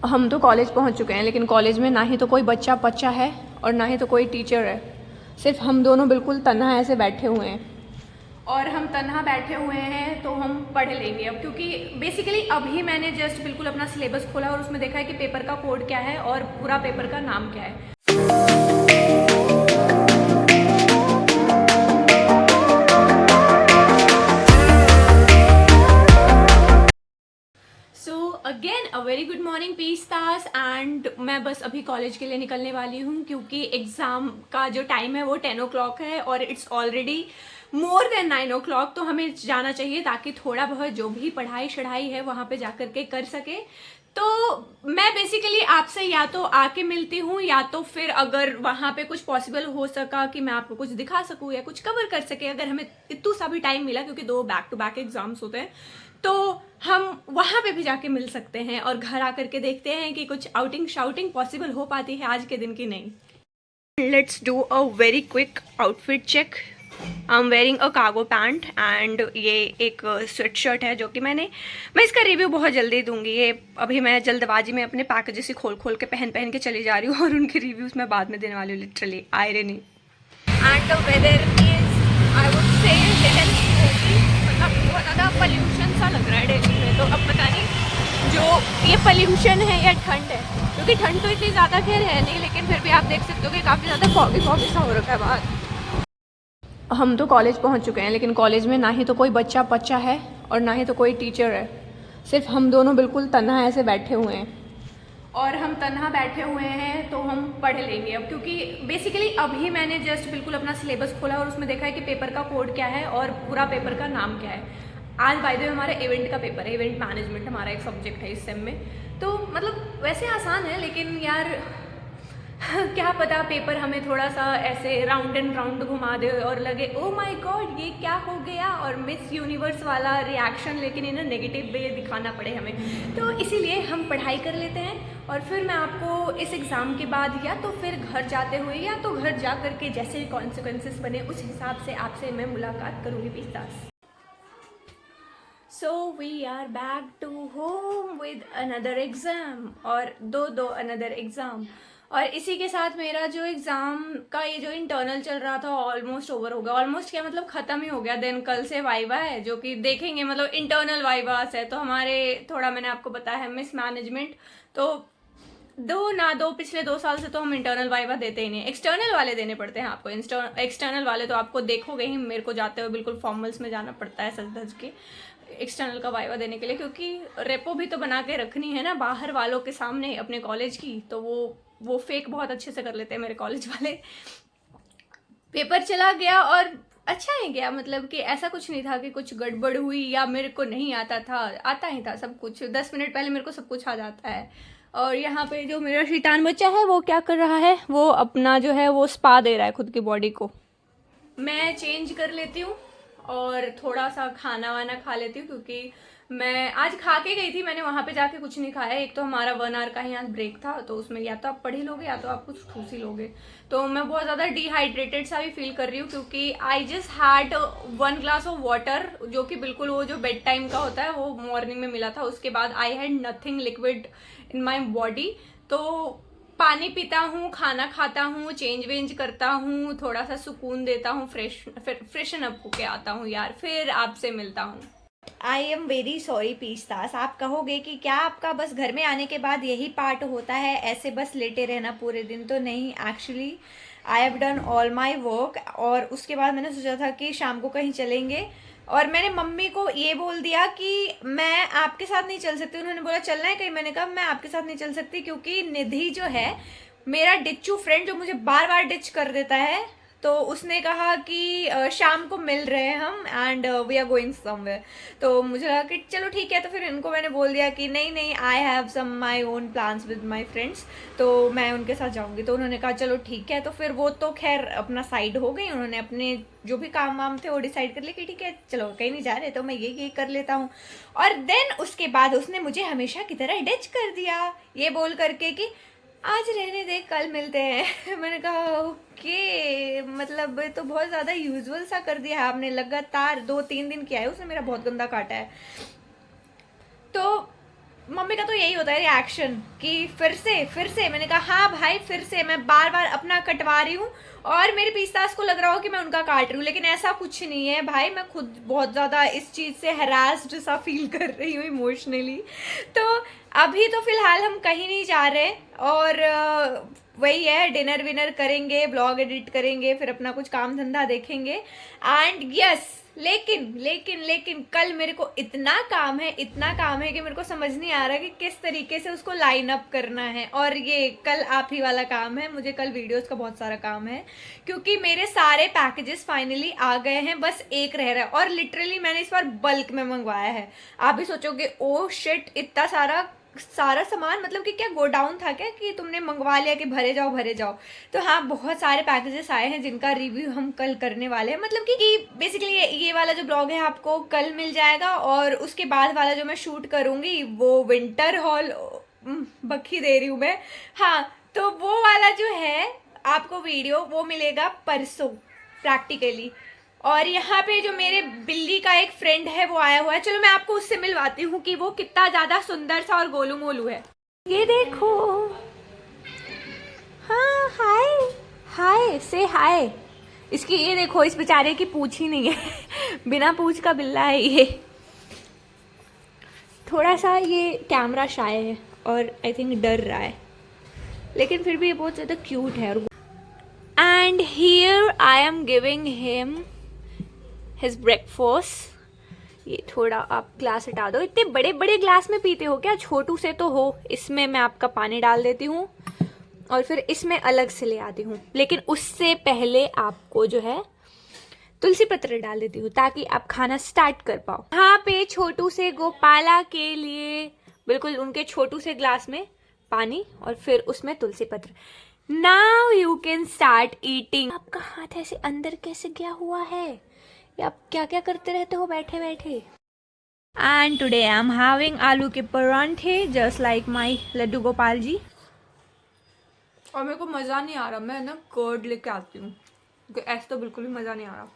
हम तो कॉलेज पहुंच चुके हैं, लेकिन कॉलेज में ना ही तो कोई बच्चा है और ना ही तो कोई टीचर है। सिर्फ हम दोनों बिल्कुल तन्हा ऐसे बैठे हुए हैं। और हम तन्हा बैठे हुए हैं तो हम पढ़ लेंगे अब, क्योंकि बेसिकली अभी मैंने जस्ट बिल्कुल अपना सिलेबस खोला और उसमें देखा है कि पेपर का कोड क्या है और पूरा पेपर का नाम क्या है। Again a very good morning पीस्तास। एंड मैं बस अभी कॉलेज के लिए निकलने वाली हूँ, क्योंकि एग्ज़ाम का जो टाइम है वो 10 o'clock है और it's already more than 9 o'clock। तो हमें जाना चाहिए ताकि थोड़ा बहुत जो भी पढ़ाई शढ़ाई है वहाँ पे जाकर के कर सके। तो मैं बेसिकली आपसे या तो आके मिलती हूँ, या तो फिर अगर वहाँ पे कुछ पॉसिबल हो सका कि मैं आपको कुछ दिखा सकूँ या कुछ कवर कर सके, अगर हमें इतना सा भी टाइम मिला, क्योंकि 2 बैक टू बैक एग्जाम्स होते हैं, तो हम वहाँ पे भी जाके मिल सकते हैं और घर आकर के देखते हैं कि कुछ आउटिंग शाउटिंग पॉसिबल हो पाती है आज के दिन की नहीं। Let's do a very quick outfit check. I am wearing a cargo pant and ये एक स्वेट शर्ट है जो कि मैं इसका रिव्यू बहुत जल्दी दूंगी। ये अभी मैं जल्दबाजी में अपने पैकेजेस से खोल के पहन के चली जा रही हूँ और उनके रिव्यूज मैं बाद में देने वाली हूँ, literally irony. And the weather is I would say little smoky, मतलब बहुत ज़्यादा पॉल्यूशन सा लग रहा है दिल्ली में। तो अब पता नहीं जो ये पॉल्यूशन है या ठंड है, क्योंकि ठंड तो इतनी ज़्यादा खैर है नहीं, लेकिन फिर भी आप देख सकते हो कि काफ़ी ज़्यादा फॉगी सा हो रखा है बाहर। हम तो कॉलेज पहुंच चुके हैं, लेकिन कॉलेज में ना ही तो कोई बच्चा है और ना ही तो कोई टीचर है। सिर्फ हम दोनों बिल्कुल तन्हा ऐसे बैठे हुए हैं। और हम तन्हा बैठे हुए हैं तो हम पढ़ लेंगे अब, क्योंकि बेसिकली अभी मैंने जस्ट बिल्कुल अपना सिलेबस खोला और उसमें देखा है कि पेपर का कोड क्या है और पूरा पेपर का नाम क्या है। आज बाय द वे हमारा इवेंट का पेपर है, इवेंट मैनेजमेंट हमारा एक सब्जेक्ट है इस सेम में। तो मतलब वैसे आसान है, लेकिन यार क्या पता पेपर हमें थोड़ा सा ऐसे राउंड एंड राउंड घुमा दे और लगे ओ माय गॉड ये क्या हो गया, और मिस यूनिवर्स वाला रिएक्शन, लेकिन इन नेगेटिव वे दिखाना पड़े हमें। तो इसीलिए हम पढ़ाई कर लेते हैं और फिर मैं आपको इस एग्ज़ाम के बाद या तो फिर घर जाते हुए या तो घर जा कर के जैसे कॉन्सिक्वेंसेस बने उस हिसाब से आपसे मैं मुलाकात करूँगी पिस्तास। So we are back to home with another exam और दो another exam। और इसी के साथ मेरा जो एग्ज़ाम का ये जो इंटरनल चल रहा था ऑलमोस्ट ओवर हो गया। ऑलमोस्ट क्या मतलब ख़त्म ही हो गया। देन कल से वाइवा है जो कि देखेंगे, मतलब इंटरनल वाइवास है। तो हमारे थोड़ा मैंने आपको बताया है मिस मैनेजमेंट, तो दो पिछले 2 साल से तो हम इंटरनल वाइवा देते ही नहीं, एक्सटर्नल वाले देने पड़ते हैं आपको। एक्सटर्नल वाले तो आपको देखोगे ही, मेरे को जाते हुए बिल्कुल फॉर्मल्स में जाना पड़ता है सज धज के एक्सटर्नल का वाइवा देने के लिए, क्योंकि रेपो भी तो बना के रखनी है ना बाहर वालों के सामने अपने कॉलेज की। तो वो फेक बहुत अच्छे से कर लेते हैं मेरे कॉलेज वाले। पेपर चला गया और अच्छा ही गया, मतलब कि ऐसा कुछ नहीं था कि कुछ गड़बड़ हुई या मेरे को नहीं आता था, आता ही था सब कुछ। 10 मिनट पहले मेरे को सब कुछ आ जाता है। और यहाँ पे जो मेरा शैतान बच्चा है वो क्या कर रहा है, वो अपना जो है वो स्पा दे रहा है खुद की बॉडी को। मैं चेंज कर लेती हूँ और थोड़ा सा खाना वाना खा लेती हूँ, क्योंकि मैं आज खा के गई थी, मैंने वहाँ पे जाके कुछ नहीं खाया। एक तो हमारा 1 आवर का ही आज ब्रेक था, तो उसमें या तो आप पढ़ ही लोगे या तो आप कुछ ठूस ही लोगे। तो मैं बहुत ज़्यादा डिहाइड्रेटेड सा भी फील कर रही हूँ, क्योंकि I just had 1 glass of water, जो कि बिल्कुल वो जो बेड टाइम का होता है वो मॉर्निंग में मिला था। उसके बाद I had nothing liquid in my body. तो पानी पीता हूँ, खाना खाता हूँ, चेंज वेंज करता हूँ, थोड़ा सा सुकून देता हूँ, फ्रेशन अप होके आता हूँ यार, फिर आपसे मिलता हूँ। आई एम वेरी सॉरी पीस्तास। आप कहोगे कि क्या आपका बस घर में आने के बाद यही पार्ट होता है, ऐसे बस लेटे रहना पूरे दिन? तो नहीं, actually I have done all my work. और उसके बाद मैंने सोचा था कि शाम को कहीं चलेंगे, और मैंने मम्मी को ये बोल दिया कि मैं आपके साथ नहीं चल सकती। उन्होंने बोला चलना है कहीं, मैंने कहा मैं आपके साथ नहीं चल सकती, क्योंकि निधि जो है मेरा डिच्चू फ्रेंड जो मुझे बार बार डिच कर देता है, तो उसने कहा कि शाम को मिल रहे हैं हम and we are going somewhere. तो मुझे लगा कि चलो ठीक है। तो फिर इनको मैंने बोल दिया कि नहीं I have some my own plans with my friends, तो मैं उनके साथ जाऊंगी। तो उन्होंने कहा चलो ठीक है। तो फिर वो तो खैर अपना साइड हो गई, उन्होंने अपने जो भी काम वाम थे वो डिसाइड कर लिए कि ठीक है चलो कहीं नहीं जा रहे तो मैं ये कर लेता हूँ। और देन उसके बाद उसने मुझे हमेशा की तरह डिच कर दिया, ये बोल करके कि आज रहने दे कल मिलते हैं। मैंने कहा ओके, मतलब तो बहुत ज़्यादा यूजुअल सा कर दिया है आपने। लगातार 2-3 दिन किया है उसने, मेरा बहुत गंदा काटा है। तो मम्मी का तो यही होता है रिएक्शन कि फिर से। मैंने कहा हाँ भाई फिर से, मैं बार बार अपना कटवा रही हूँ और मेरे पीस्तास को लग रहा हो कि मैं उनका काट रही हूँ, लेकिन ऐसा कुछ नहीं है भाई। मैं खुद बहुत ज़्यादा इस चीज़ से हरास्ड सा फील कर रही हूँ इमोशनली। तो अभी तो फिलहाल हम कहीं नहीं जा रहे और वही है, डिनर विनर करेंगे, ब्लॉग एडिट करेंगे, फिर अपना कुछ काम धंधा देखेंगे। एंड यस, लेकिन कल मेरे को इतना काम है कि मेरे को समझ नहीं आ रहा कि किस तरीके से उसको लाइन अप करना है। और ये कल आप ही वाला काम है, मुझे कल वीडियोस का बहुत सारा काम है क्योंकि मेरे सारे पैकेजेस फाइनली आ गए हैं, बस एक रह रहा है। और लिटरली मैंने इस बार बल्क में मंगवाया है। आप भी सोचोगे ओ शिट, इतना सारा सामान, मतलब कि क्या गोडाउन था क्या कि तुमने मंगवा लिया कि भरे जाओ। तो हाँ, बहुत सारे पैकेजेस आए हैं जिनका रिव्यू हम कल करने वाले हैं। मतलब कि बेसिकली ये वाला जो ब्लॉग है आपको कल मिल जाएगा और उसके बाद वाला जो मैं शूट करूंगी वो विंटर हॉल, बखी दे रही हूँ मैं, हाँ, तो वो वाला जो है आपको वीडियो वो मिलेगा परसों प्रैक्टिकली। और यहाँ पे जो मेरे बिल्ली का एक फ्रेंड है वो आया हुआ है, चलो मैं आपको उससे मिलवाती हूँ कि वो कितना ज्यादा सुंदर सा और गोलू मोलू है। ये देखो, हाँ हाय से हाय। इसकी ये देखो, इस बेचारे की पूंछ ही नहीं है बिना पूंछ का बिल्ला है ये। थोड़ा सा ये कैमरा शाय है और आई थिंक डर रहा है, लेकिन फिर भी ये बहुत ज़्यादा क्यूट है। And here I am giving him his breakfast. ये थोड़ा आप ग्लास हटा दो, इतने बड़े बड़े ग्लास में पीते हो क्या? छोटू से तो हो। इसमें मैं आपका पानी डाल देती हूँ और फिर इसमें अलग से ले आती हूँ, लेकिन उससे पहले आपको जो है तुलसी पत्र डाल देती हूँ ताकि आप खाना स्टार्ट कर पाओ। यहाँ पे छोटू से गोपाला के लिए बिल्कुल उनके छोटू से ग्लास में पानी और फिर उसमें तुलसी पत्र। Now you can start eating. आपका हाथ ऐसे अंदर कैसे गया हुआ है? आप क्या क्या करते रहते हो बैठे बैठे? And today I am having आलू के परांठे just like my Laddu Gopal ji. और मेरे को मज़ा नहीं आ रहा, मैं ना कर्ड लेके आती हूँ, ऐसे तो बिल्कुल भी मज़ा नहीं आ रहा।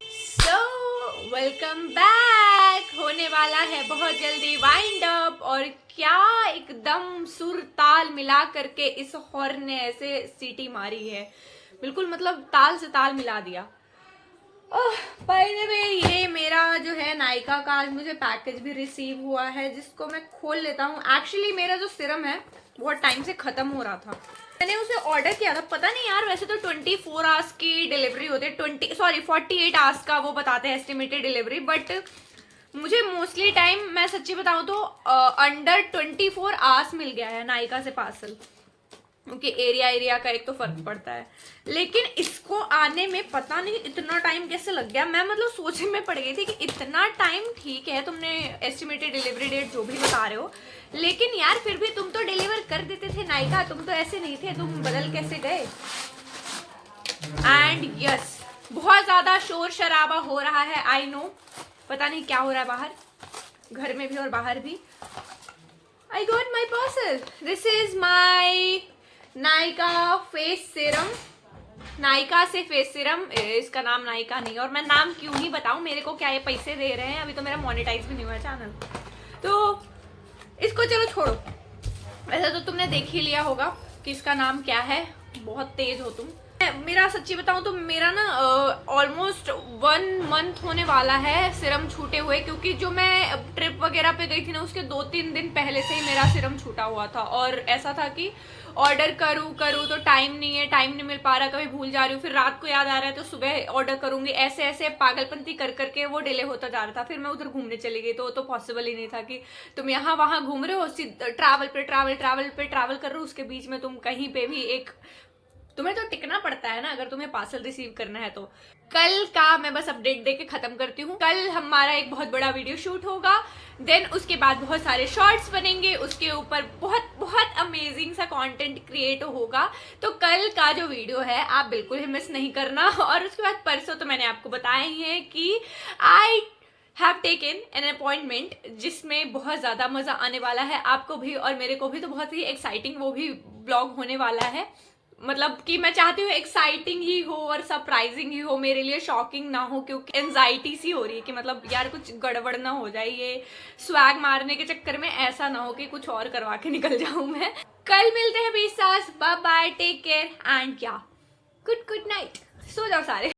So welcome back. होने वाला है बहुत जल्दी वाइंड अप, और क्या एकदम सुर ताल मिला करके इस हॉर्न ने ऐसे सीटी मारी है, बिल्कुल मतलब ताल से ताल मिला दिया। बाय द वे, ये मेरा जो है नायका का आज मुझे पैकेज भी रिसीव हुआ है जिसको मैं खोल लेता हूँ। एक्चुअली मेरा जो सीरम है बहुत टाइम से खत्म हो रहा था, मैंने उसे ऑर्डर किया था, पता नहीं यार, वैसे तो 24 आवर्स की डिलीवरी होती है, 48 आवर्स का वो बताते हैं एस्टिमेटेड डिलीवरी, बट मुझे मोस्टली टाइम, मैं सच्ची बताऊँ तो अंडर 24 आवर्स मिल गया है नायका से पार्सल, क्योंकि एरिया का एक तो फर्क पड़ता है। लेकिन इसको आने में पता नहीं इतना टाइम कैसे लग गया, मैं मतलब सोचने में पड़ गई थी कि इतना टाइम, ठीक है तुमने एस्टिमेटेड डिलीवरी डेट जो भी बता रहे हो, लेकिन यार फिर भी तुम तो डिलीवर कर देते थे नायका, तुम तो ऐसे नहीं थे, तुम बदल कैसे गए? एंड यस, बहुत ज्यादा शोर शराबा हो रहा है, आई नो, पता नहीं क्या हो रहा है बाहर, घर में भी और बाहर भी। I got my parcel. This is my Nykaa face serum, Nykaa से फेस सीरम, इसका नाम नायका नहीं, और मैं नाम क्यों ही बताऊं, मेरे को क्या ये पैसे दे रहे हैं, अभी तो मेरा मोनेटाइज भी नहीं हुआ चैनल, तो इसको चलो छोड़ो। वैसे तो तुमने देख ही लिया होगा कि इसका नाम क्या है, बहुत तेज हो तुम। मेरा सच्ची बताऊं तो मेरा ना ऑलमोस्ट 1 मंथ होने वाला है सीरम छूटे हुए, क्योंकि जो मैं ट्रिप वगैरह पे गई थी ना उसके 2-3 दिन पहले से ही मेरा सीरम छूटा हुआ था, और ऐसा था कि ऑर्डर करूँ तो टाइम नहीं मिल पा रहा, कभी भूल जा रही हूँ, फिर रात को याद आ रहा है तो सुबह ऑर्डर करूंगी, ऐसे पागलपंती कर करके वो डिले होता जा रहा था। फिर मैं उधर घूमने चली गई, तो पॉसिबल ही नहीं था कि तुम यहाँ वहाँ घूम रहे हो, ट्रैवल पे ट्रैवल कर रहे हो, उसके बीच में तुम कहीं पे भी तुम्हें तो टिकना पड़ता है ना अगर तुम्हें पार्सल रिसीव करना है। तो कल का मैं बस अपडेट देके खत्म करती हूँ। कल हमारा एक बहुत बड़ा वीडियो शूट होगा, देन उसके बाद बहुत सारे शॉर्ट्स बनेंगे, उसके ऊपर बहुत अमेजिंग सा कंटेंट क्रिएट होगा। तो कल का जो वीडियो है आप बिल्कुल ही मिस नहीं करना। और उसके बाद परसों तो मैंने आपको बताया ही है कि I have taken an appointment, जिसमें बहुत ज़्यादा मज़ा आने वाला है, आपको भी और मेरे को भी, तो बहुत ही एक्साइटिंग वो भी ब्लॉग होने वाला है। मतलब कि मैं चाहती हूँ एक्साइटिंग ही हो और सरप्राइजिंग ही हो, मेरे लिए शॉकिंग ना हो, क्योंकि एंजाइटी सी हो रही है कि मतलब यार कुछ गड़बड़ ना हो जाए, ये स्वैग मारने के चक्कर में ऐसा ना हो कि कुछ और करवा के निकल जाऊं मैं। कल मिलते हैं 20 साल, bye bye, take care and क्या गुड नाइट, सो जाओ सारे।